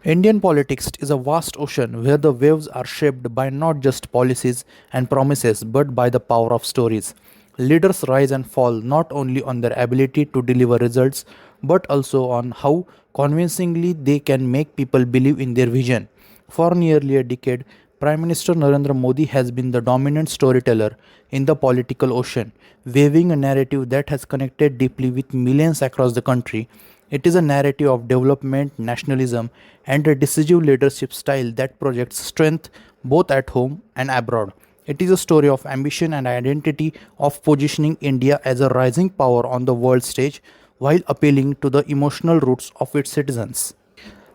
Indian politics is a vast ocean where the waves are shaped by not just policies and promises but by the power of stories. Leaders rise and fall not only on their ability to deliver results but also on how convincingly they can make people believe in their vision. For nearly a decade, Prime Minister Narendra Modi has been the dominant storyteller in the political ocean, weaving a narrative that has connected deeply with millions across the country. It is a narrative of development, nationalism, and a decisive leadership style that projects strength both at home and abroad. It is a story of ambition and identity, of positioning India as a rising power on the world stage while appealing to the emotional roots of its citizens.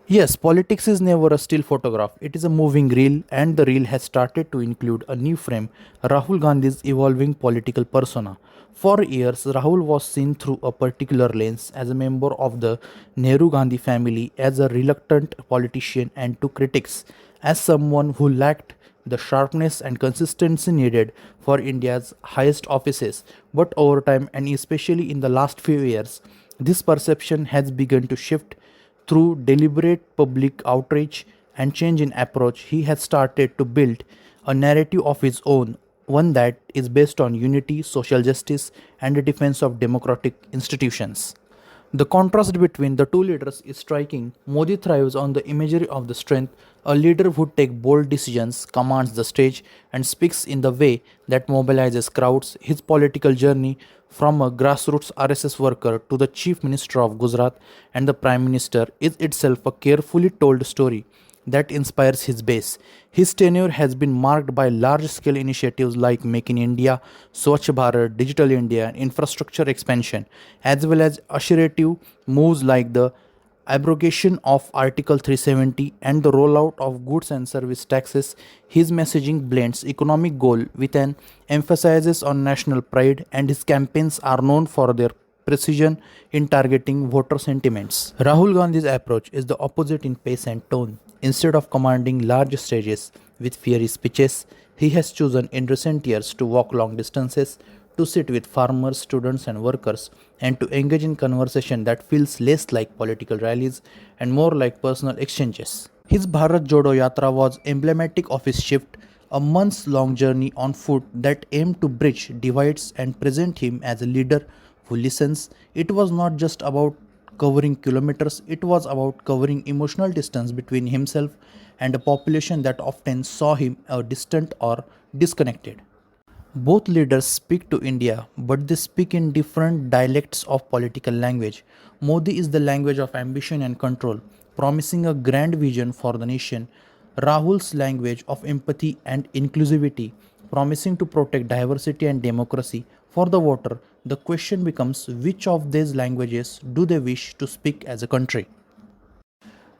Yes, politics is never a still photograph. It is a moving reel, and the reel has started to include a new frame, Rahul Gandhi's evolving political persona. For years, Rahul was seen through a particular lens as a member of the Nehru Gandhi family, as a reluctant politician, and to critics as someone who lacked the sharpness and consistency needed for India's highest offices. But over time, and especially in the last few years, this perception has begun to shift. Through deliberate public outreach and change in approach, he has started to build a narrative of his own, one that is based on unity, social justice, and the defense of democratic institutions. The contrast between the two leaders is striking. Modi thrives on the imagery of the strength, a leader who takes bold decisions, commands the stage, and speaks in the way that mobilizes crowds. His political journey from a grassroots RSS worker to the Chief Minister of Gujarat and the Prime Minister is itself a carefully told story that inspires his base. His tenure has been marked by large scale initiatives like Make in India, Swachh Bharat, Digital India, and infrastructure expansion, as well as assertive moves like the abrogation of Article 370 and the rollout of goods and service taxes. His messaging blends economic goal with an emphasis on national pride, and his campaigns are known for their precision in targeting voter sentiments. Rahul Gandhi's approach is the opposite in pace and tone. Instead of commanding large stages with fiery speeches, he has chosen in recent years to walk long distances, to sit with farmers, students, and workers, and to engage in conversation that feels less like political rallies and more like personal exchanges. His Bharat Jodo Yatra was emblematic of his shift, a months long journey on foot that aimed to bridge divides and present him as a leader who listens. It was not just about covering kilometers, it was about covering emotional distance between himself and a population that often saw him a distant or disconnected. Both leaders speak to India, but they speak in different dialects of political language. Modi is the language of ambition and control, promising a grand vision for the nation. Rahul's language of empathy and inclusivity, promising to protect diversity and democracy. For the voter, the question becomes which of these languages do they wish to speak as a country?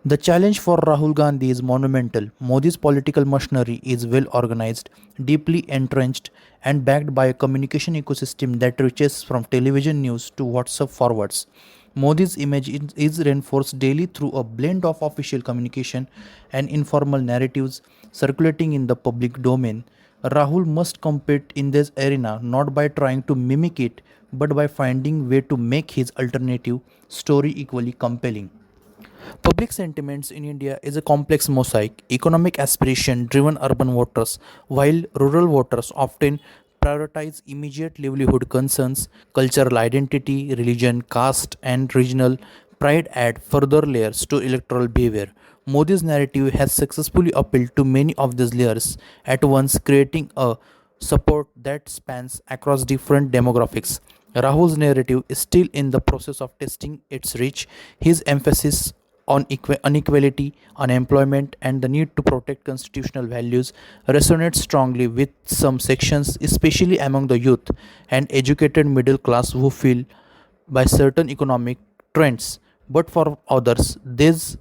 The challenge for Rahul Gandhi is monumental. Modi's political machinery is well organized, deeply entrenched, and backed by a communication ecosystem that reaches from television news to WhatsApp forwards. Modi's image is reinforced daily through a blend of official communication and informal narratives circulating in the public domain. Rahul must compete in this arena not by trying to mimic it, but by finding way to make his alternative story equally compelling. Public sentiments in India is a complex mosaic. Economic aspiration driven urban voters, while rural voters often prioritize immediate livelihood concerns, cultural identity, religion, caste, and regional pride add further layers to electoral behavior. Modi's narrative has successfully appealed to many of these layers at once, creating a support that spans across different demographics. Rahul's narrative is still in the process of testing its reach. His emphasis on inequality, unemployment, and the need to protect constitutional values resonates strongly with some sections, especially among the youth and educated middle class who feel by certain economic trends. But for others, these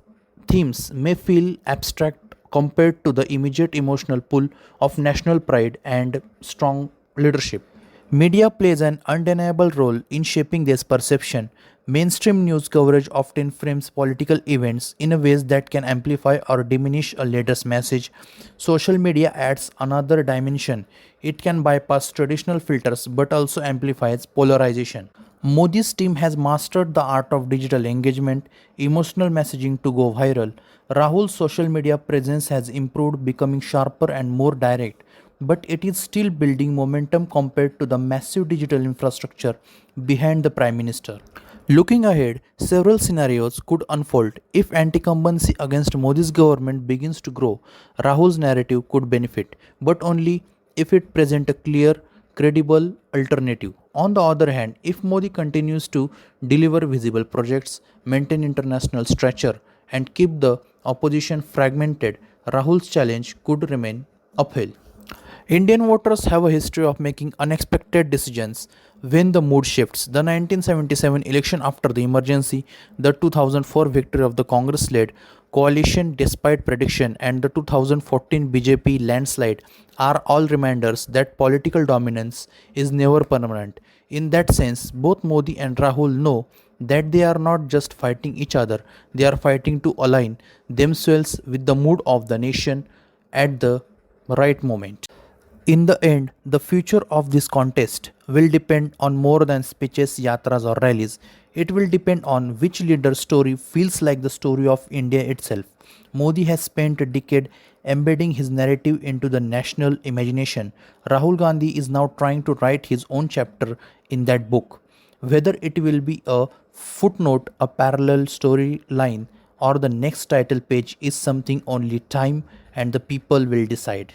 themes may feel abstract compared to the immediate emotional pull of national pride and strong leadership. Media plays an undeniable role in shaping this perception. Mainstream news coverage often frames political events in a ways that can amplify or diminish a leader's message. Social media adds another dimension. It can bypass traditional filters but also amplifies polarization. Modi's team has mastered the art of digital engagement, emotional messaging to go viral. Rahul's social media presence has improved, becoming sharper and more direct, but it is still building momentum compared to the massive digital infrastructure behind the Prime Minister. Looking ahead, several scenarios could unfold. If anti-incumbency against Modi's government begins to grow, Rahul's narrative could benefit, but only if it presents a clear, credible alternative. On the other hand, if Modi continues to deliver visible projects, maintain international stature, and keep the opposition fragmented, Rahul's challenge could remain uphill. Indian voters have a history of making unexpected decisions when the mood shifts. The 1977 election after the emergency, the 2004 victory of the Congress led coalition despite prediction, and the 2014 BJP landslide are all reminders that political dominance is never permanent. In that sense, both Modi and Rahul know that they are not just fighting each other, they are fighting to align themselves with the mood of the nation at the right moment. In the end, the future of this contest will depend on more than speeches, yatras, or rallies. It will depend on which leader's story feels like the story of India itself. Modi has spent a decade embedding his narrative into the national imagination. Rahul Gandhi is now trying to write his own chapter in that book. Whether it will be a footnote, a parallel storyline, or the next title page is something only time and the people will decide.